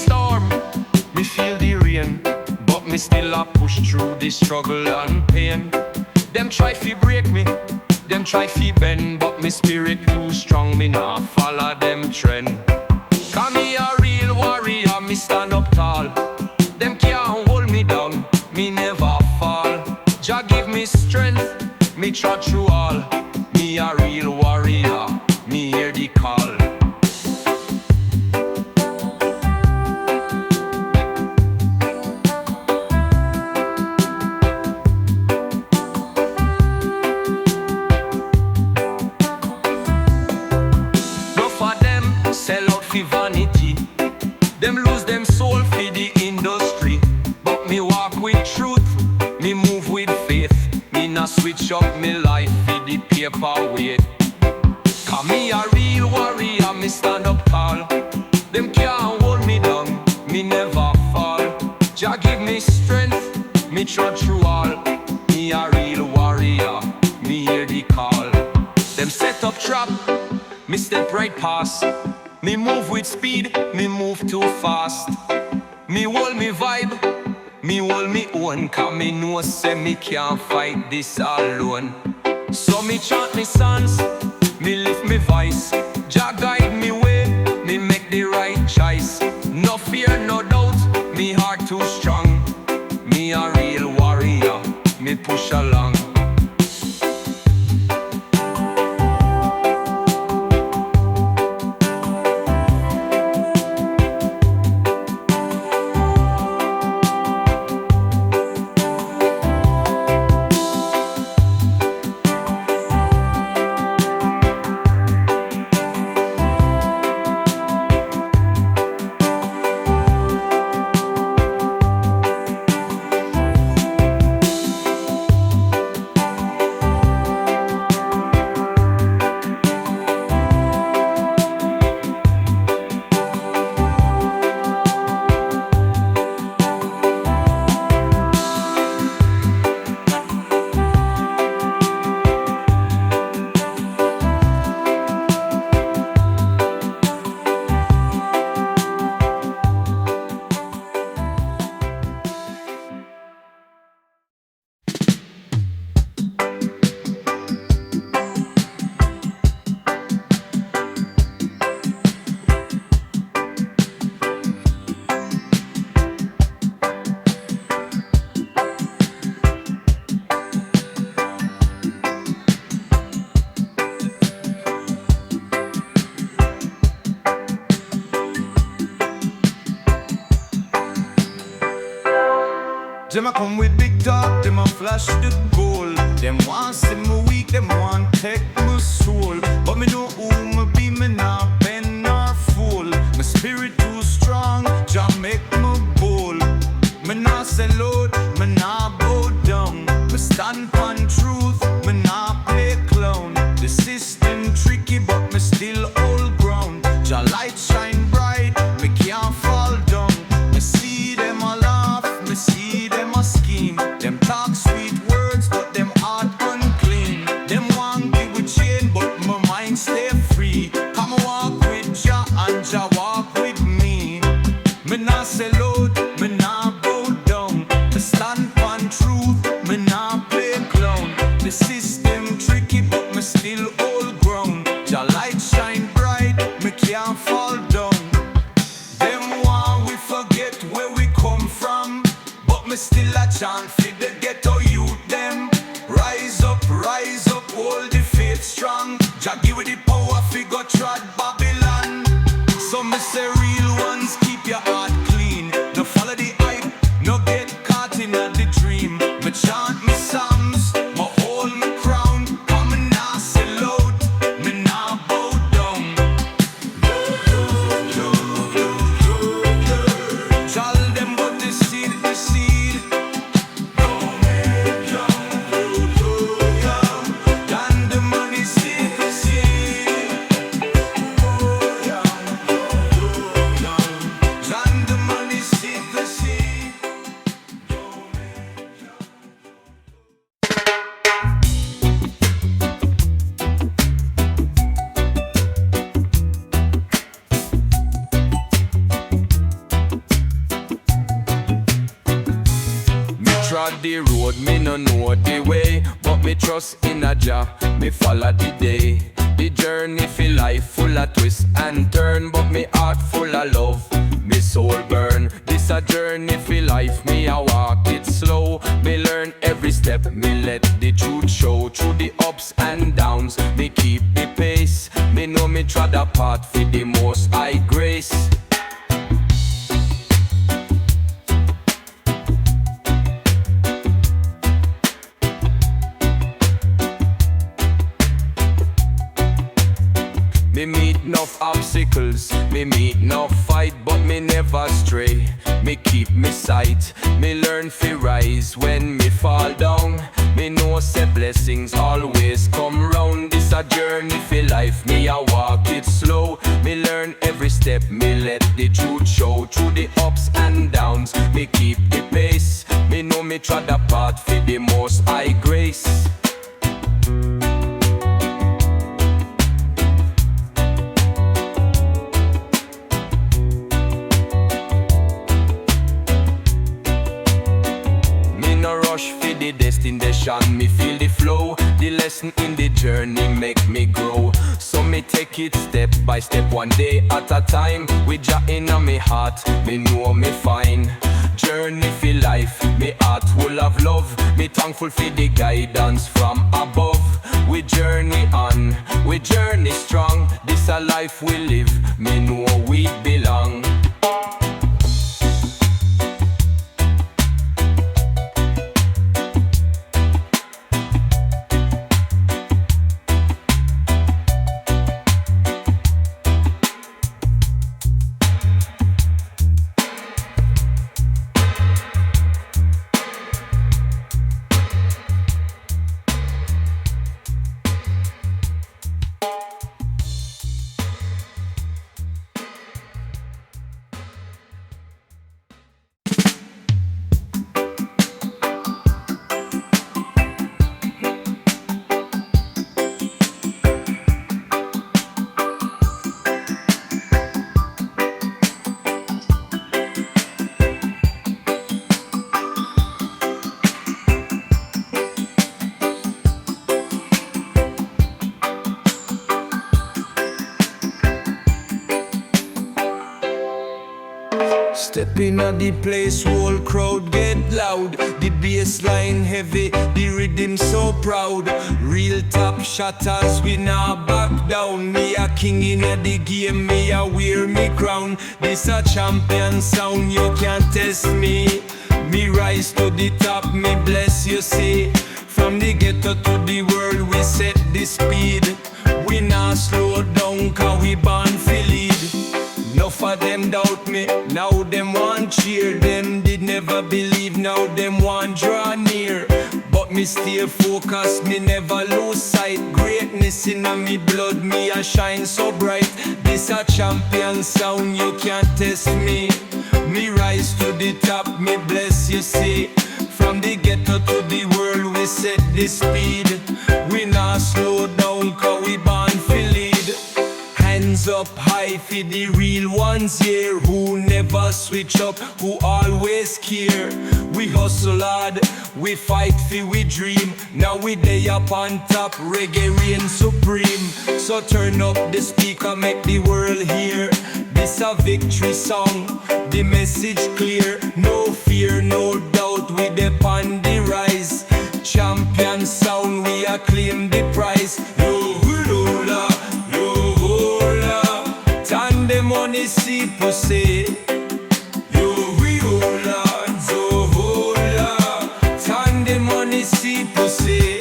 storm, me feel the rain, but me still a push through the struggle and pain. Them try fi break me, them try fi bend, but me spirit too strong, me nah follow them trend. Cause me a real warrior, me stand up tall. Them can't hold me down, me never fall. Jah give me strength, me trot through all. Me a real warrior, me hear the call. Sell out for vanity. Them lose them soul for the industry. But me walk with truth, me move with faith. Me not switch up me life for the paper weight. Cause me a real warrior, me stand up tall. Them can't hold me down, me never fall. Jah give me strength, me trot through all. Me a real warrior, me hear the call. Them set up trap, me step right past. Me move with speed, me move too fast. Me hold me vibe, me hold me own. Cause me know say me can't fight this alone. So me chant me songs, me lift me voice. Jah guide me way, me make the right choice. No fear, no doubt, me heart too strong. Me a real warrior, me push along. Them a come with big talk, them a flash the gold. Them want see me weak, them want take my soul. But me know who me be, me not bend nor fool. My spirit too strong, Jah make me bold. Me not sell out, me not bow down. Me stand on truth, me not play clown. The system tricky, but me still hold ground. Jah light shine bright, me can't fall down. Me see them a laugh, me see them a scheme. Them talk sweet words, but them heart unclean. Them want me with chain, but my mind stay free. Come walk with Jah and Jah walk with me. Me not sell out, me not bow down. Me stand on truth, me not play clown. The system tricky, but me still hold ground. Jah light shine bright, me can't fall down. Them want we forget where we come from, but me still a chant for the ghetto youth them. Rise up, hold the faith strong. Jah give we the power fi go trod Babylon. So me say real ones, keep your heart clean. No follow the hype, no get caught in the dream. Me chant me psalms, me hold me crown. Come me nah sell out, me nah bow down. Tell them but the seed, the seed. Don't make young, young. And the money seed, the seed. the road, me no know the way, but me trust in a Jah, me follow the day. The journey for life full of twists and turn, but me heart full of love, me soul burn. This a journey for life, me a walk it slow. Me learn every step, me let the truth show. Through the ups and downs, me keep the pace. Me know me trod a path for the most high grace. Me meet enough obstacles, me meet enough fight, but me never stray. Me keep me sight, me learn fi rise when me fall down. Me know say blessings always come round. This a journey fi life, me a walk it slow. Me learn every step, me let the truth show. Through the ups and downs, me keep the pace. Me know me trod a path fi the most high grace. The destination, me feel the flow. The lesson in the journey make me grow. So me take it step by step, one day at a time. With Jah in me heart, me know me fine. Journey for life, me heart full of love. Me thankful for the guidance from above. We journey on, we journey strong. This a life we live, me know we belong. Step in at the place, whole crowd get loud. The bass line heavy, the rhythm so proud. Real top shotters, we not back down. Me a king in the game, me a wear me crown. This a champion sound, you can't test me. Me rise to the top, me bless you see. From the ghetto to the world, we set the speed. We not slow down, cause we born for lead. Enough of them doubt me, now them want cheer. Them did never believe, now them want draw near. But me stay focused, me never lose sight. Greatness in me blood, me a shine so bright. This a champion sound, you can't test me. Me rise to the top, me bless you see. From the ghetto to the world, we set the speed. We not slow down, cause we born for lead. Hands up high for the real ones here, who never switch up, who always care. We hustle hard, we fight for we dream. Now we day up on top, reggae reign supreme. So turn up the speaker, make the world hear. This a victory song, the message clear. No fear, no doubt, we dey on the rise. Champion sound, we a claim the prize. Yo hula, yo hula, tande money si posse. Yo hula, yo hula, tande money si posse.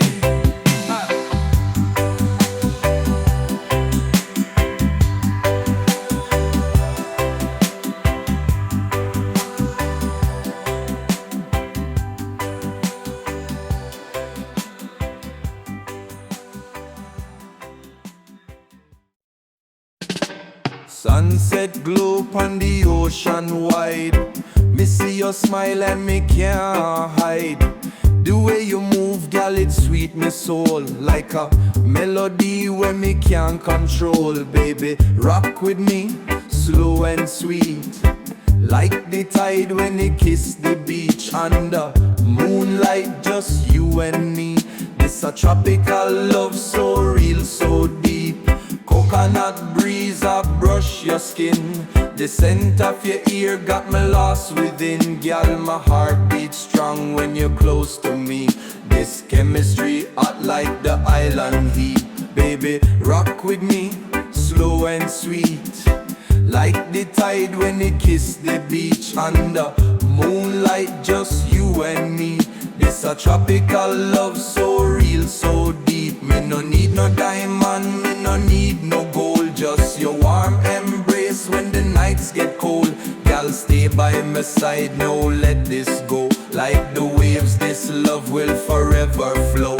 Sunset glow on the ocean wide. Me see your smile and me can't hide. The way you move, girl, it sweet me soul. Like a melody where me can't control. Baby, rock with me, slow and sweet. Like the tide when it kiss the beach under moonlight, just you and me. This a tropical love, so real, so deep. Coconut breeze, I brush your skin. The scent of your ear got me lost within. Girl, my heart beats strong when you're close to me. This chemistry hot like the island heat. Baby, rock with me, slow and sweet, like the tide when it kiss the beach. Under moonlight, just you and me. This a tropical love, so real, so deep. Me no need no diamond, me no need no gold. Just your warm embrace when the nights get cold. Girl, stay by my side, no let this go. Like the waves, this love will forever flow.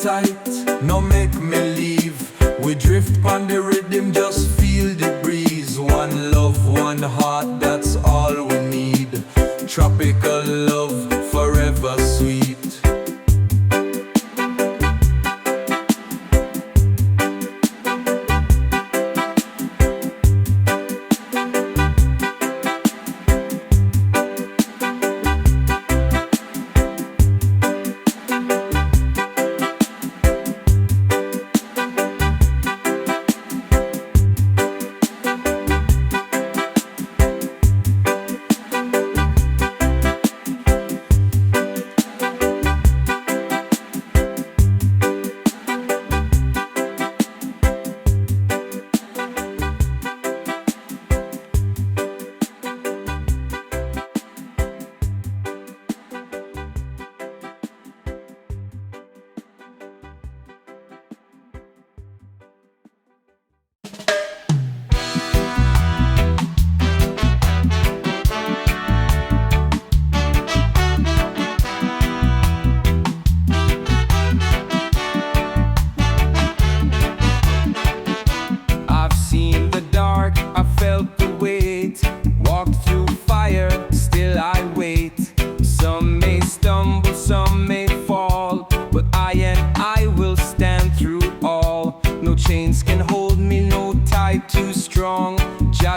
Tight, no make me leave. We drift on the rhythm, just feel the breeze. One love, one heart, that's all we need. Tropical love, forever sweet.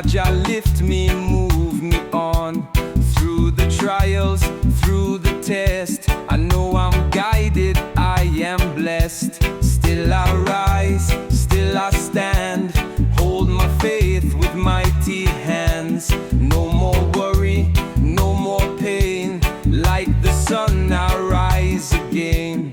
Jah lift me, move me on. Through the trials, through the test, I know I'm guided, I am blessed. Still I rise, still I stand. Hold my faith with mighty hands. No more worry, no more pain. Like the sun I rise again.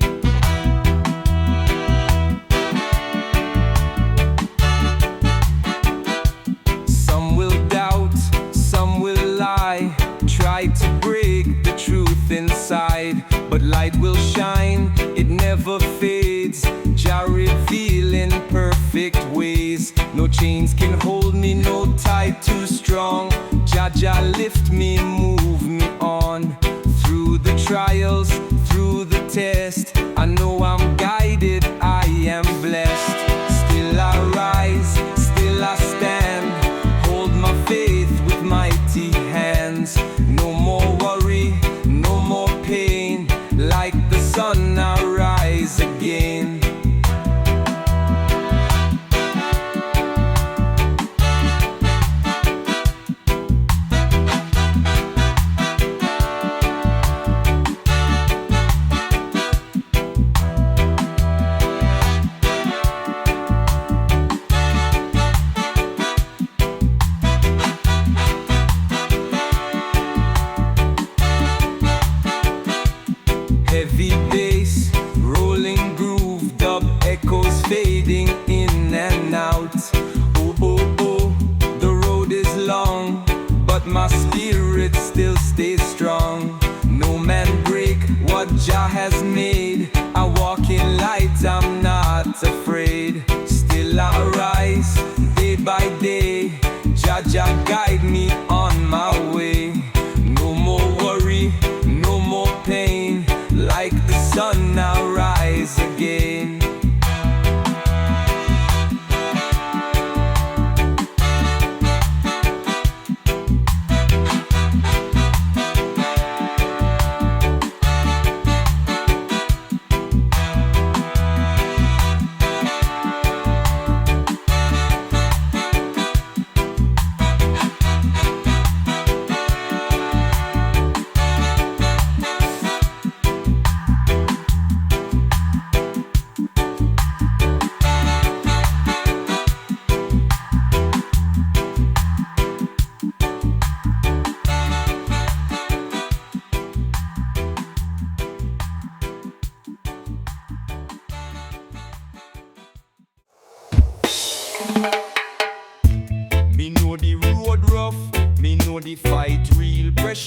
Try to break the truth inside, but light will shine, it never fades. Jah reveal in perfect ways. No chains can hold me, no tie too strong. Jah lift me, move me on. Through the trials, through the test, I know I'm guided, I am blessed. Still I rise, still I stand. Hold my faith with mighty hands. No more worry, no more pain. Like the sun I rise again. Heavy bass, rolling groove, dub echoes fading in and out. Oh, oh, oh, the road is long, but my spirit still stays strong. No man break what Jah has made. I walk in light, I'm not afraid. Still I rise, day by day. Jah guide me on my way. No more worry, no more pain. Like the sun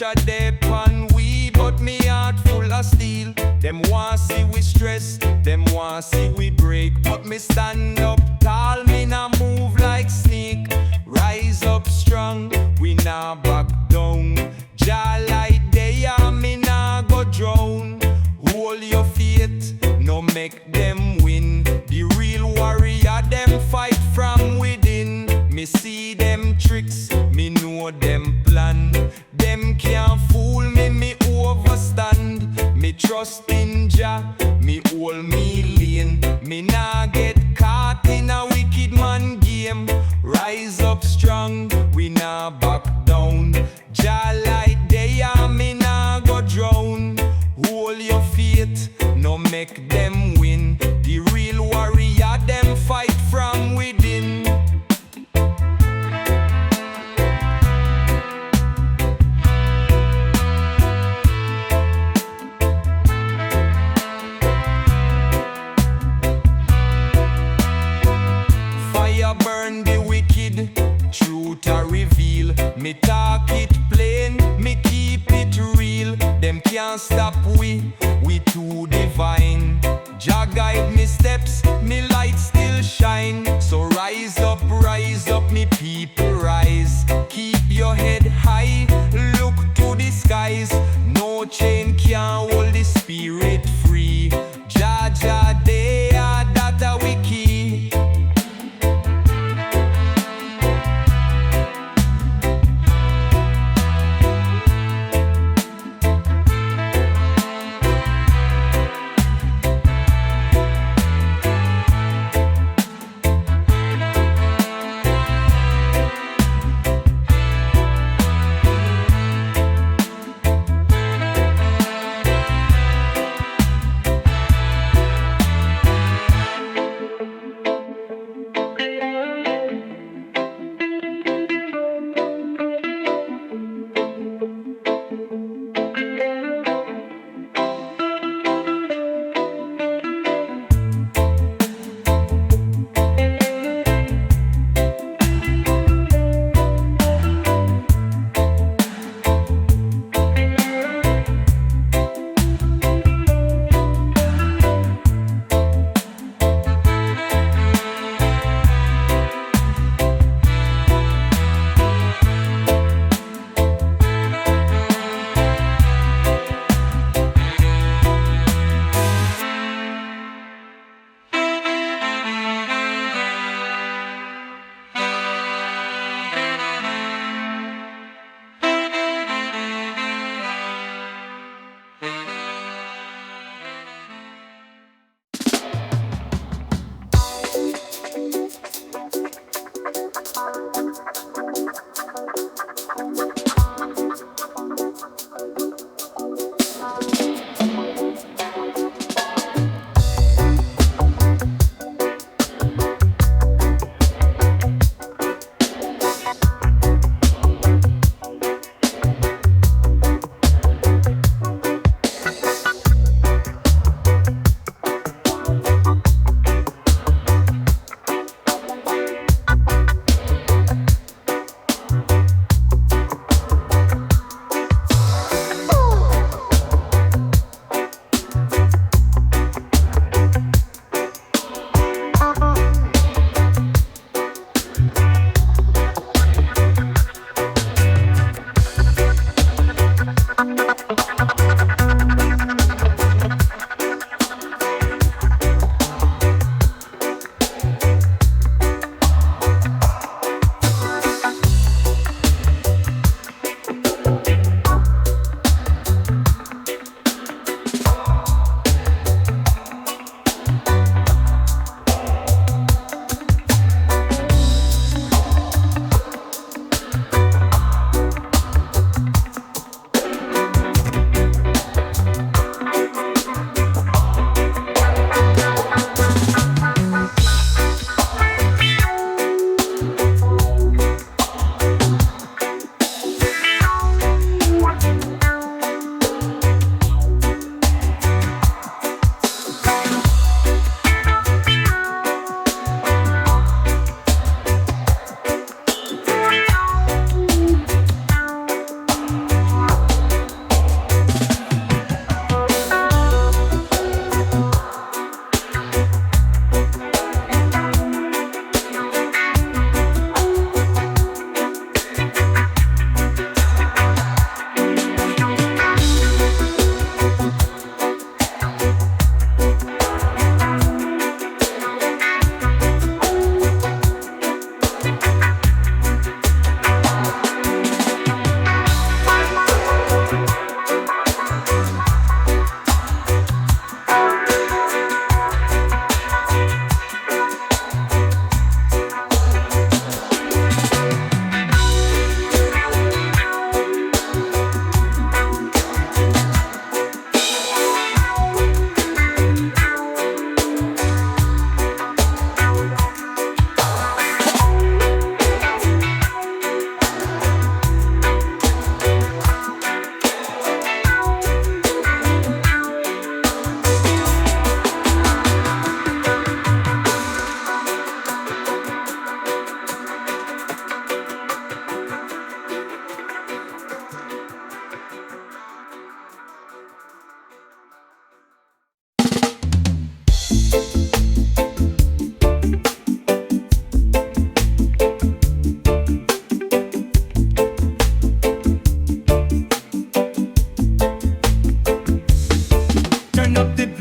pressure they on we, but me heart full of steel. Them want see we stress, them want see we break, but me stand up tall, me nah move like snake. Rise up strong, we nah back down. Jah light day and me nah go drown. Hold your faith, no make them win. The real warrior, them fight from within. Me see them tricks, me know them plan. Them can't fool me, me overstand. Me trust in Jah, me hold me lane. Me nah get caught in a wicked man game. Rise up strong, we nah back down. Jah light day and me nah go drown. Hold your faith, no make them win. The real warrior, them fight from within. Fire burn the wicked, truth I reveal. Me talk it plain, me keep it real. Them can't stop we too divine. Jah guide me steps, me light still shine. So rise up, me people rise. Keep your head high, look to the skies. No chain can hold the spirit free. Jah Jah day, that a we key.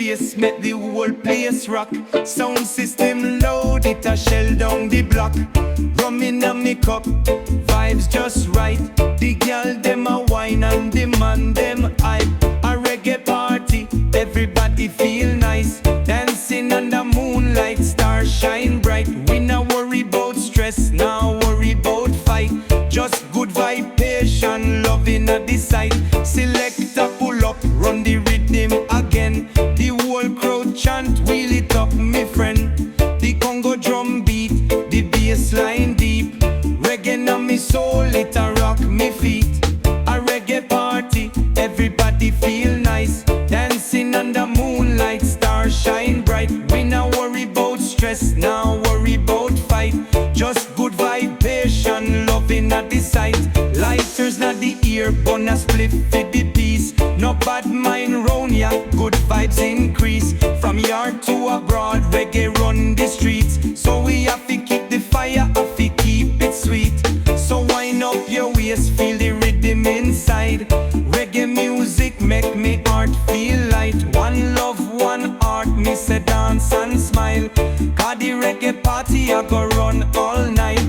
bass make the whole place rock. Sound system loud, it a shell down the block. Rum in a me cup, vibes just right. The girl them a wine and the man them hype. A reggae party, everybody feel nice. Dancing under moonlight, stars shine bright. We not worry about stress, now worry about fight. Just good vibration, loving at the sight. Selector pull up, run the rhythm again. The whole crowd chant, wheel it up, me friend. The Congo drum beat, the bass line deep. Reggae na me soul, it a rock me feet. A reggae party, everybody feel nice. Dancing under moonlight, stars shine bright. We not worry about stress, now worry about fight. Just good vibration, loving at the sight. Lighters not the ear, bun a split for the peace. No bad mind round ya, good vibes increase. From yard to abroad, reggae run the streets. So we have to keep the fire, have to keep it sweet. So wind up your waist, feel the rhythm inside. Reggae music make me heart feel light. One love, one heart, me say dance and smile. Cause the reggae party I go run all night.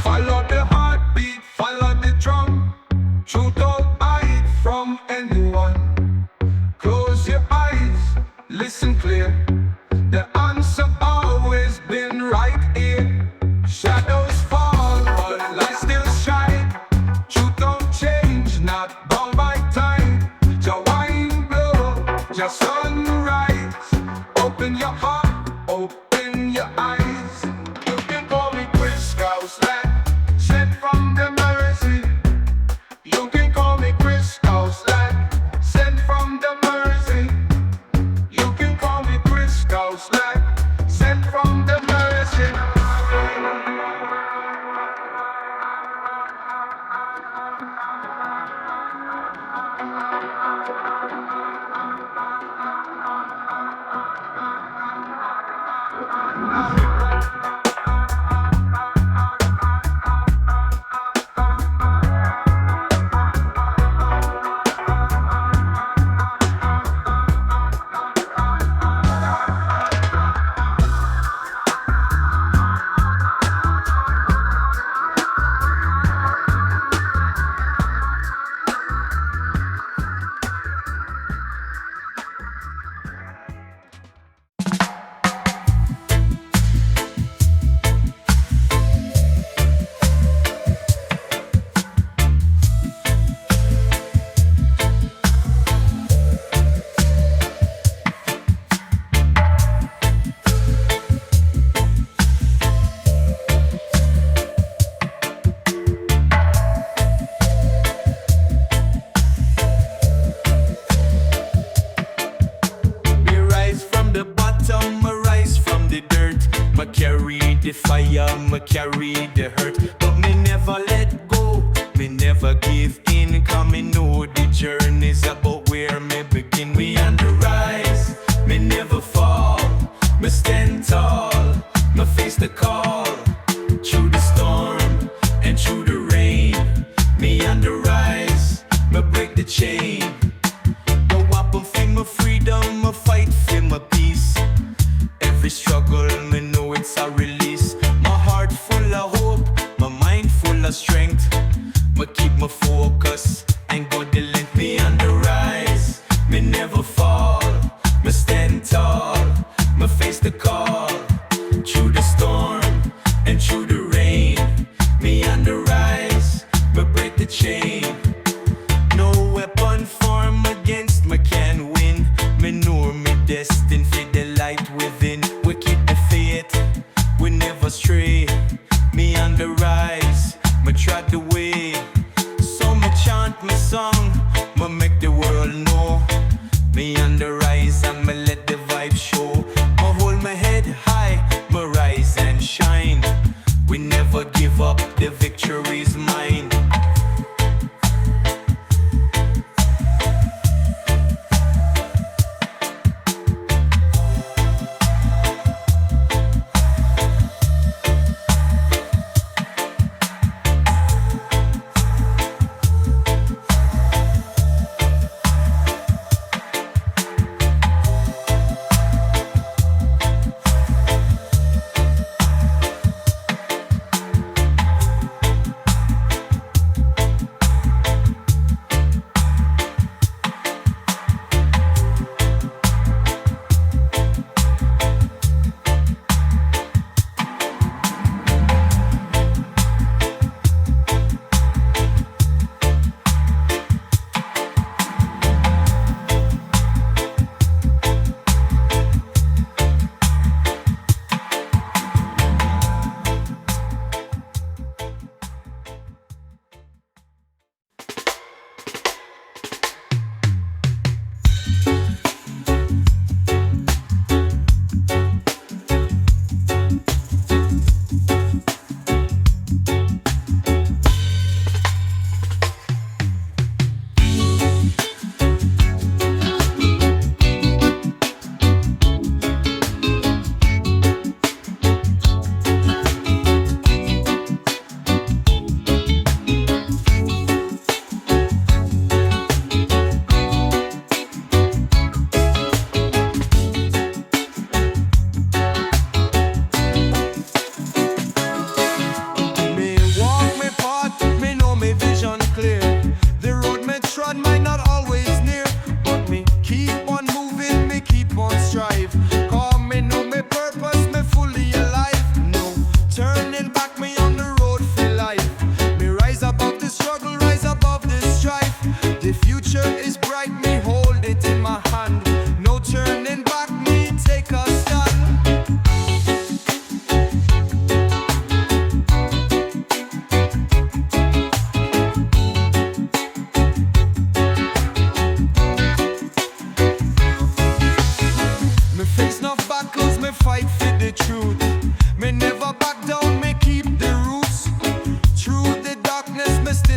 Follow the heartbeat, follow the drum. Me carry the hurt, but me never let go. Me never give in, 'cause me know the journey's about where me begin. Me on the rise, me never fall. Me stand tall, me face the call. Through the storm and through the rain, me on the rise, me break the chain. No weapon for my freedom, me fight for my peace. Every struggle, me know it's a release. My heart full of hope, my mind full of strength. Me keep my focus and go the length. Me on the rise, me never fall. Me stand tall, me face the call. Through the storm and through the rain, me on the rise, me break the chain. No weapon formed against me can win. Me know me destined for the light within. We keep the faith, we never stray. Me on the rise, me trod the way. So me chant my song, me make the world know. Me on the rise and me let the vibe show. Me hold my head high, me rise and shine. We never give up, the victory's mine.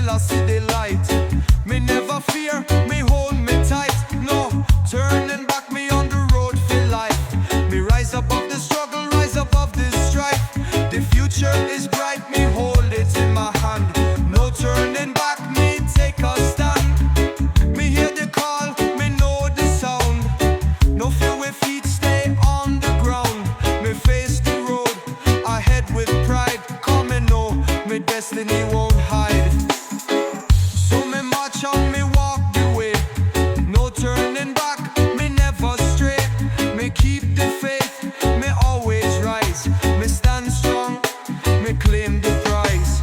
till I see the light. Me never fear, me hold me tight. No, turning back me on the road for life. Me rise above the struggle, rise above the strife. The future is bright, me hold it in my hand. No turning back, me take a stand. Me hear the call, me know the sound. No fear with feet stay on the ground. Me face the road, ahead with pride. Come and know, me destiny won't hide. So me march on, me walk the way. No turning back, me never stray. Me keep the faith, me always rise. Me stand strong, me claim the prize.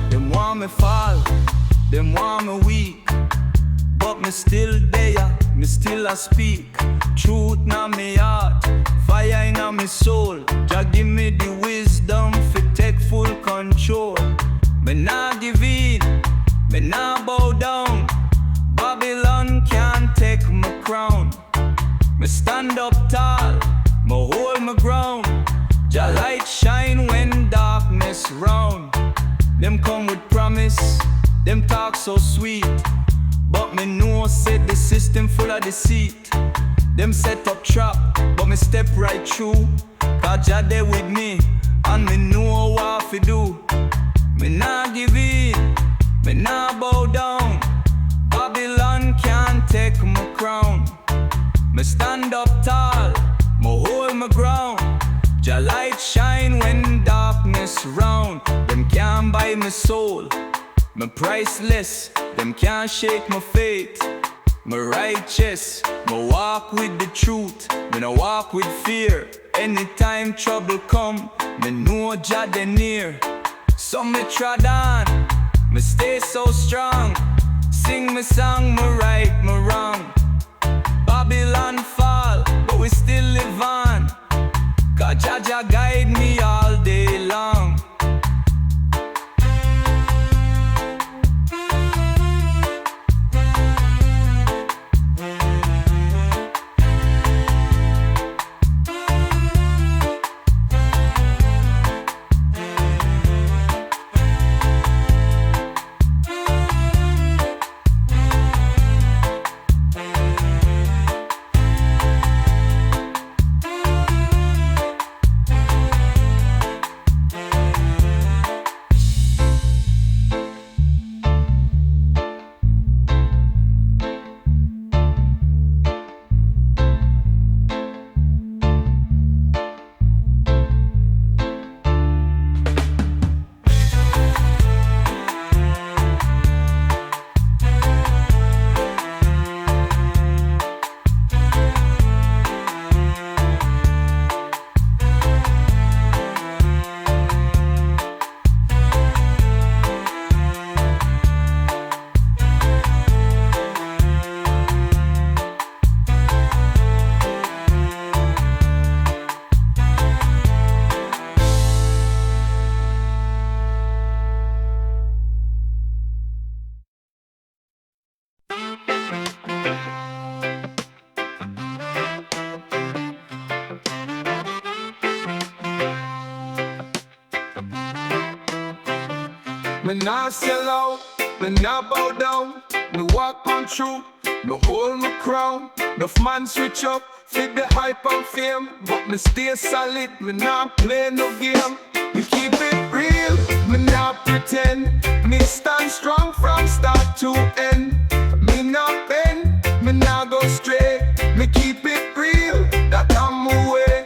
Them want me fall, them want me weak, but me still there, me still a speak. Truth na me heart, fire in me soul. Jah give me the wisdom fi take full control. Me nah give in, me nah bow down. Babylon can't take my crown. Me stand up tall, me hold my ground. Jah light shine when darkness round. Them come with promise, them talk so sweet, but me know said the system full of deceit. Them set up trap, but me step right through. Cause Jah there with me, and me know what fi do. Me nah give in, me nah bow down. Babylon can't take my crown. Me stand up tall, me hold my ground. Jah light shine when darkness round. Them can't buy my soul, me priceless. Them can't shake my faith, me righteous. Me walk with the truth, me no walk with fear. Anytime trouble come, me know Jah dey near. So me trod on, me stay so strong. Sing me song, me right, me wrong. Babylon fall, but we still live on. Cause Jah guide me all day long. Me nah sell out, me nah bow down. Me walk on through, me hold my crown. Enough man switch up, fit the hype and fame, but me stay solid, me nah play no game. Me keep it real, me nah pretend. Me stand strong from start to end. Me nah bend, me nah go stray. Me keep it real, that I'm away.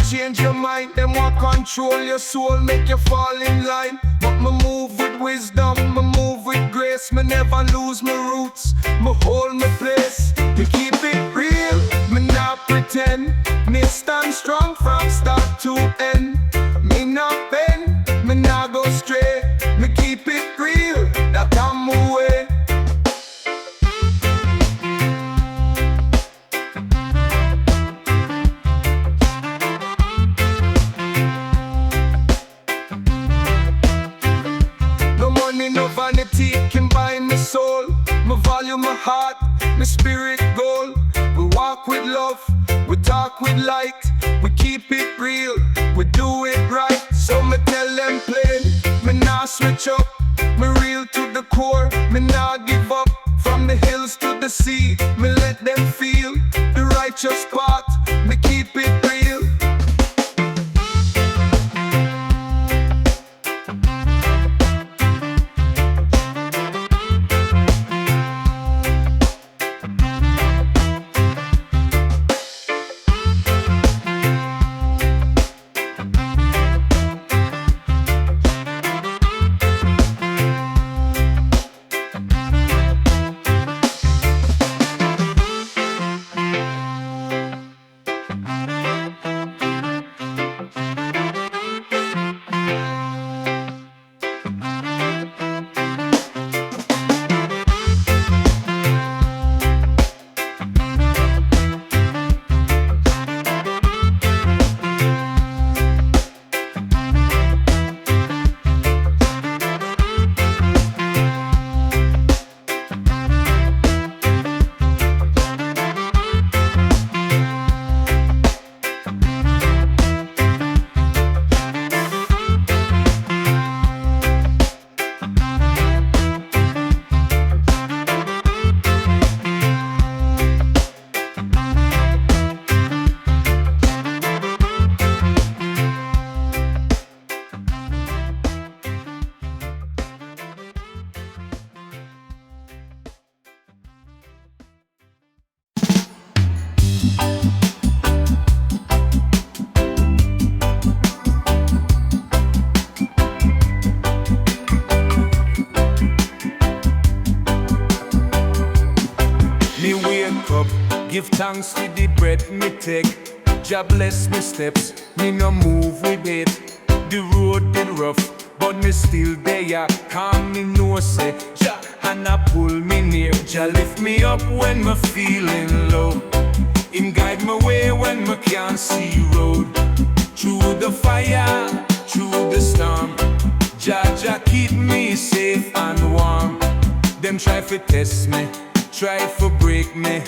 Change your mind, them want control your soul, make you fall in line. But me move with wisdom, me move with grace. Me never lose my roots, me hold my place. Me keep it real, me not pretend. Me stand strong from start to end. Me not bend, me not go stray. Me keep it real, that I'm away. No vanity can buy my soul. My value, my heart, my spirit goal. We walk with love, we talk with light. We keep it real, we do it right. So me tell them plain, me nah switch up. Me real to the core, me nah give up. From the hills to the sea, me let them feel the righteous path. Me keep it real. Give thanks to the breath me take. Jah bless me steps, me no move with it. The road been rough, but me still there. Calm me know say Jah and pull me near. Jah lift me up when me feeling low. Him guide me way when me can't see road. Through the fire, through the storm, Jah keep me safe and warm. Them try to test me, try to break me,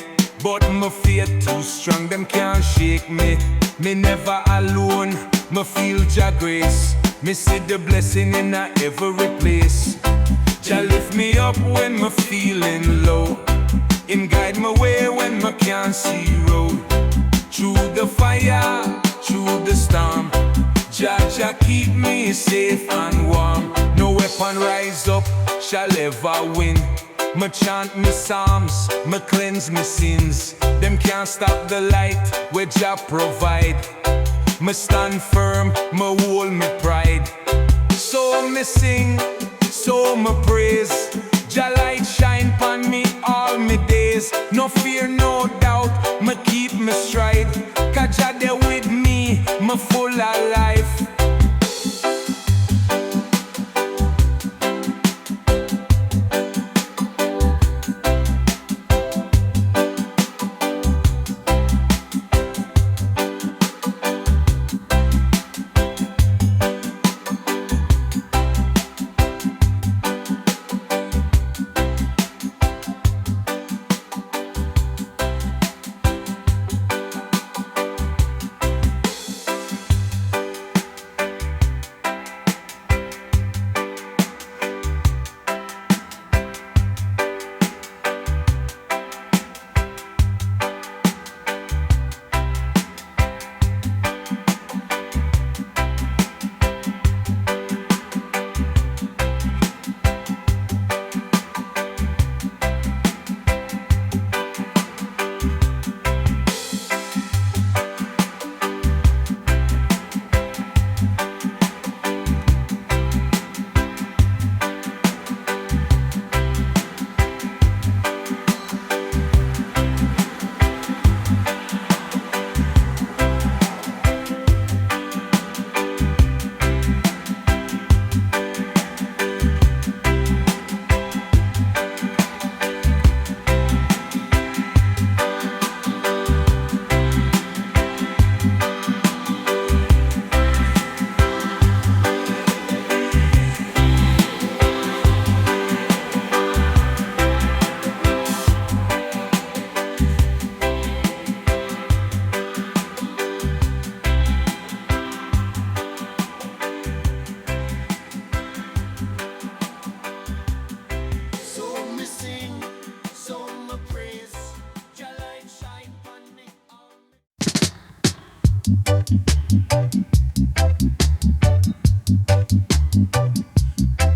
but my faith too strong, them can't shake me. Me never alone, me feel Jah grace. Me see the blessing in every place. Jah lift me up when me feeling low. Him guide me way when me can't see road. Through the fire, through the storm, Jah keep me safe and warm. No weapon rise up shall ever win. Me chant me psalms, me cleanse me sins. Them can't stop the light where Jah provide. Me stand firm, me hold me pride. So me sing, so me praise. Jah light shine pon me all me days. No fear, no doubt, me keep me stride. 'Cause Jah there with me, me full of life.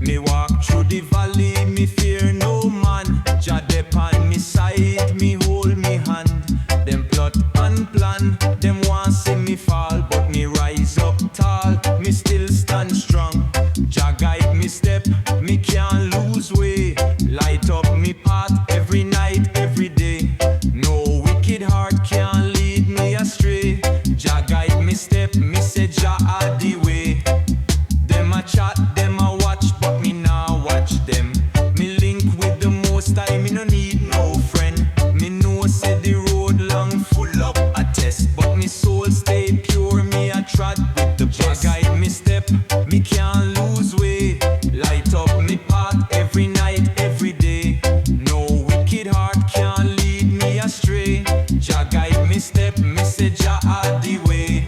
Me walk through the valley, me fear no man. Jah dep on me side, me hold me hand. Them plot and plan, them want see me fall, but me rise up tall, me still stand strong. Jah guide me step, me can't lose way. Light up me path every night, every day. No wicked heart can lead me astray. Jah guide me step, me say Jah are the way. Them a chat, them a watch, but me nah watch them. Me link with the most high, me no need no friend. Me know say the road long full up a test, but me soul stay pure, me a trot with the best. Jah guide me step, me can't lose way. Light up me path every night, every day. No wicked heart can lead me astray. Jah guide me step, me say Jah are the way.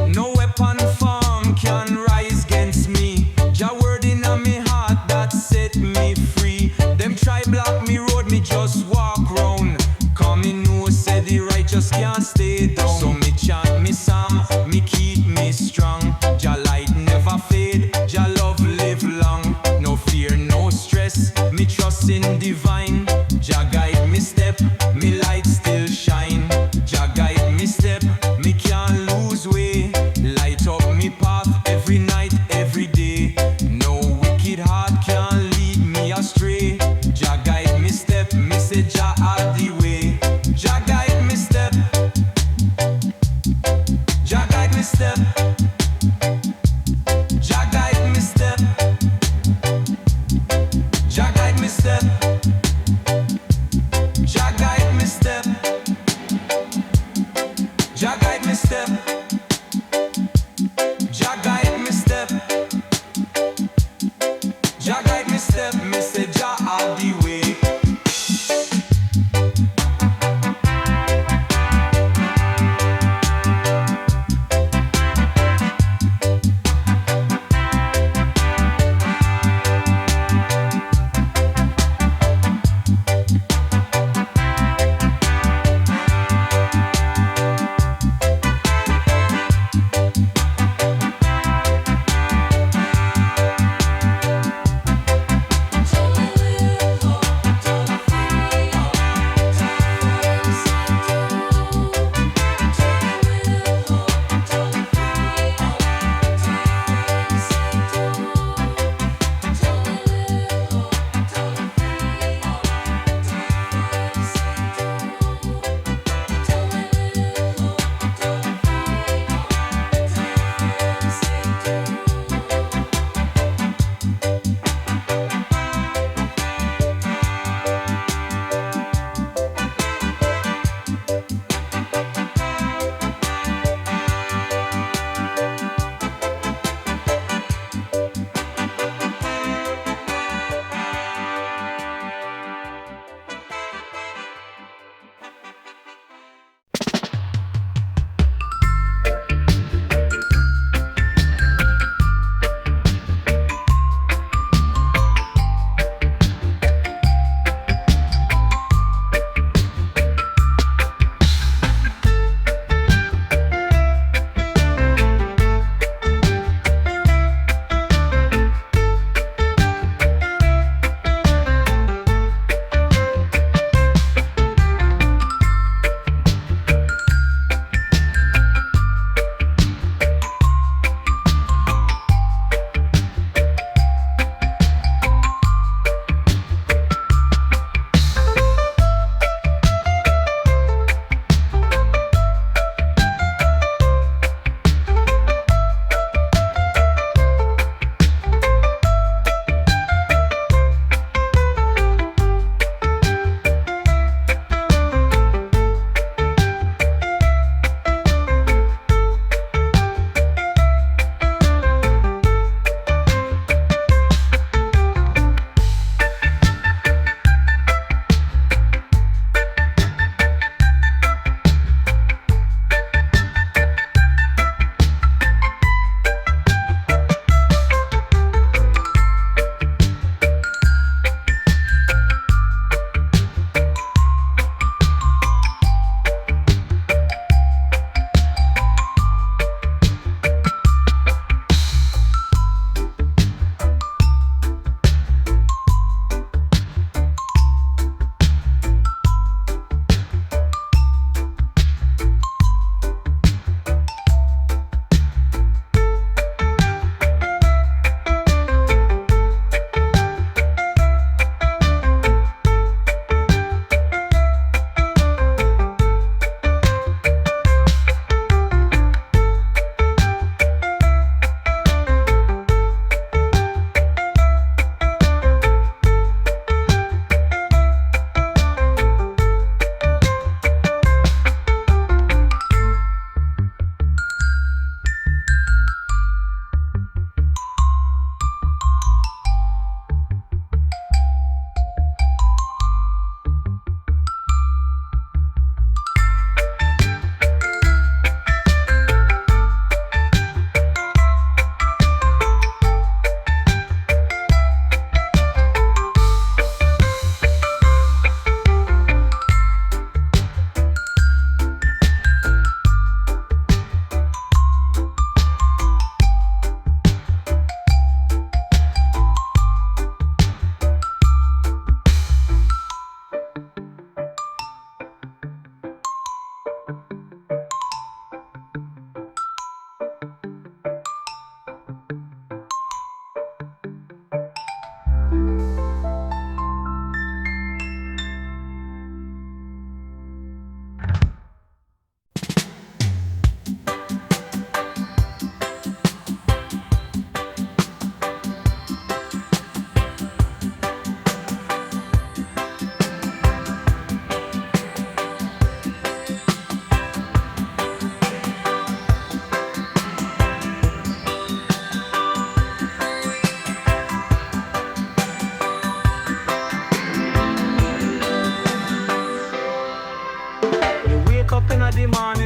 No weapon form can rise against me. Jah word in me heart that set me free. Them try block me road, me just walk round. Come me know say the righteous can't stay down. So me chant me psalm, me keep me strong. Jah light never fade, Jah love live long. No fear, no stress, me trust in divine. Jah guide me step, me light still shine. Jah guide me step, me can't lose way. Light up me path every night, every day. No wicked heart can lead me astray. Jah guide me step, me say Jah are the way. Jah guide me step, Jah guide me step, Jah guide me step, Jah guide me step, Jah guide me step, Jah guide me step, Jah guide me step, Jah guide me step, me say Jah are the way. Jah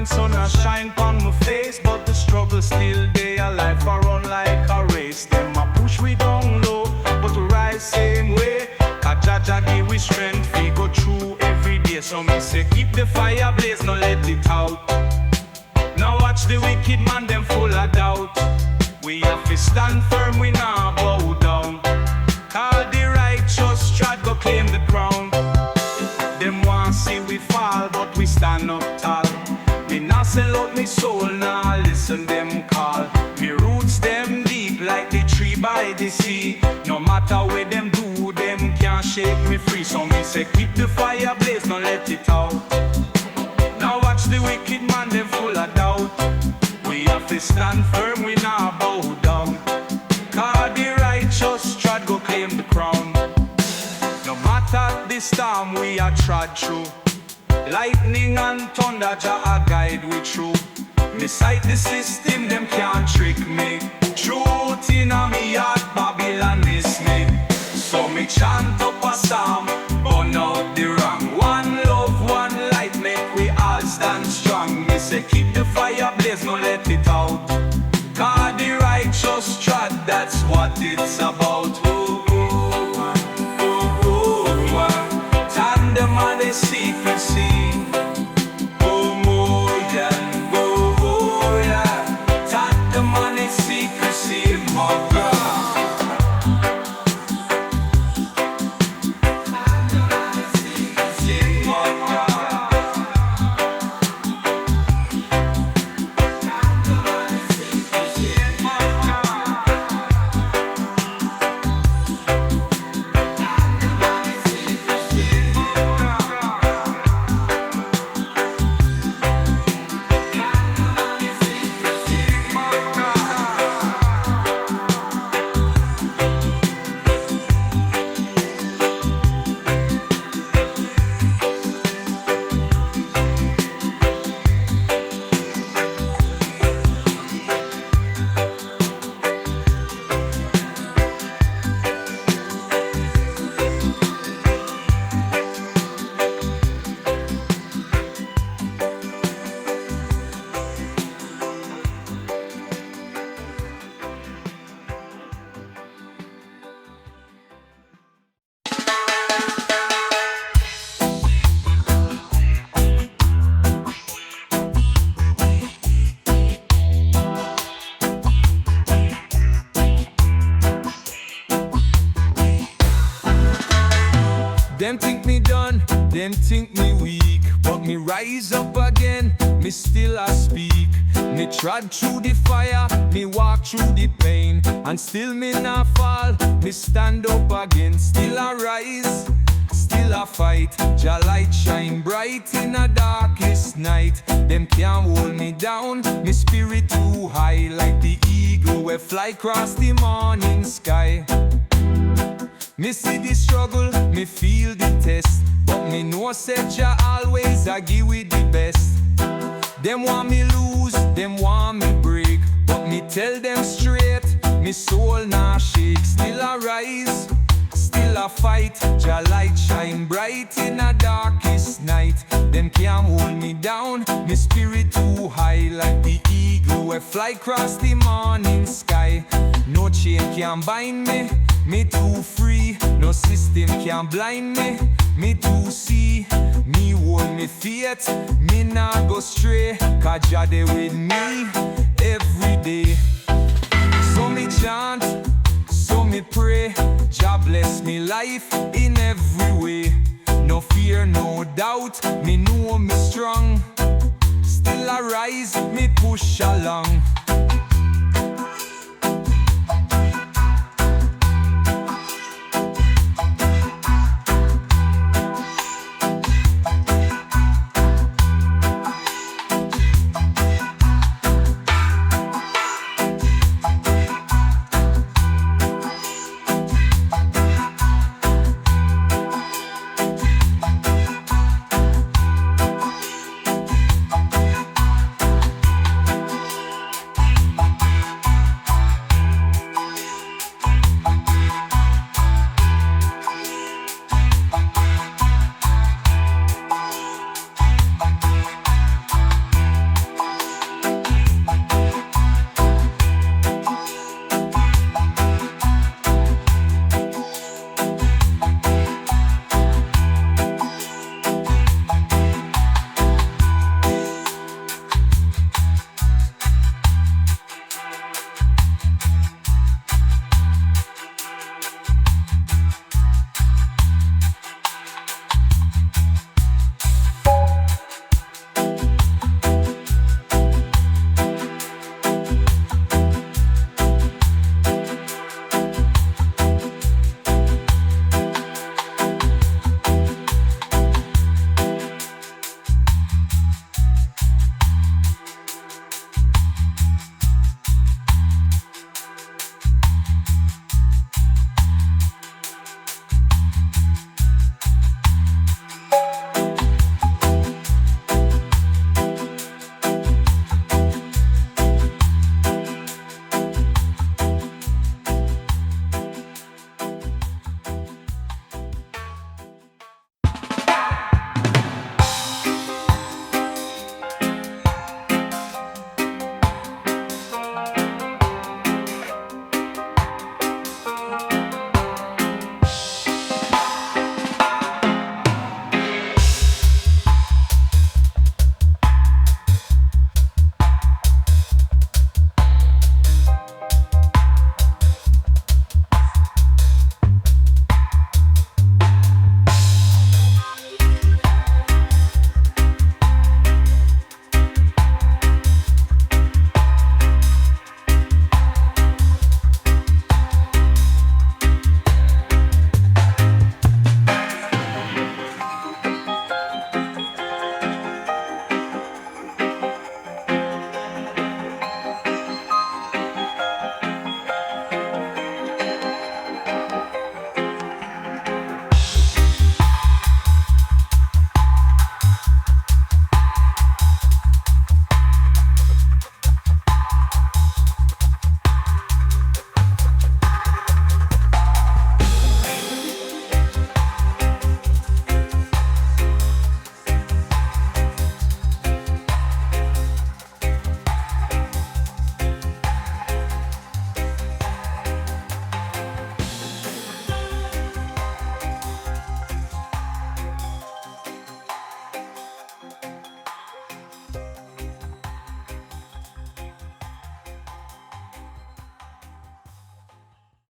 sun a shine on my face, but the struggle still there. Life a run like a race. Them a push we down low, but we rise same way. Cause Jah give we strength, we go through every day. So me say keep the fire blaze, no let it out. Now watch the wicked man, them full of doubt. We have to stand firm, we not bow down. Call the righteous trod go claim the crown. Them want see we fall, but we stand up tall. Me not sell out me soul, nah listen them call. Me roots them deep like the tree by the sea. No matter what them do, them can't shake me free. So me say keep the fire blaze, no let it out. Now watch the wicked man, them full of doubt. We have to stand firm, we not bow down. Cause the righteous trod go claim the crown. No matter the storm we are trod through, lightning and thunder, Jah guide we through. Beside the system, them can't trick me. Truth in a me heart, Babylon is me. So me chant up a psalm, burn out the wrong. One love, one light, make we all stand strong. Me say keep the fire blaze, no let it out. Cause the righteous trod, that's what it's about. Ooh, ooh, ooh, ooh, ooh. Tandem and the secrecy. Oh, more than gold, yeah. Tandem and the secrecy, my God. Them think me done, them think me weak, but me rise up again, me still a speak. Me trod through the fire, me walk through the pain, and still me not fall, me stand up again. Still a rise, still a fight. Jah light shine bright in a darkest night. Them can't hold me down, me spirit too high. Like the eagle we fly across the morning sky. Me see the struggle, me feel the test, but me know say Jah always a give we the best. Them want me lose, them want me break, but me tell them straight, me soul nah shake. Still a rise, still a fight. Jah light shine bright in a darkest night. Them can't hold me down, me spirit too high. Like the eagle we fly across the morning sky. No chain can bind me, me too free. No system can blind me, me too see. Me hold me faith, me nah go stray. Cause Jah dey with me every day. So me chant, so me pray. Jah bless me life in every way. No fear, no doubt, me know me strong. Still I rise, me push along.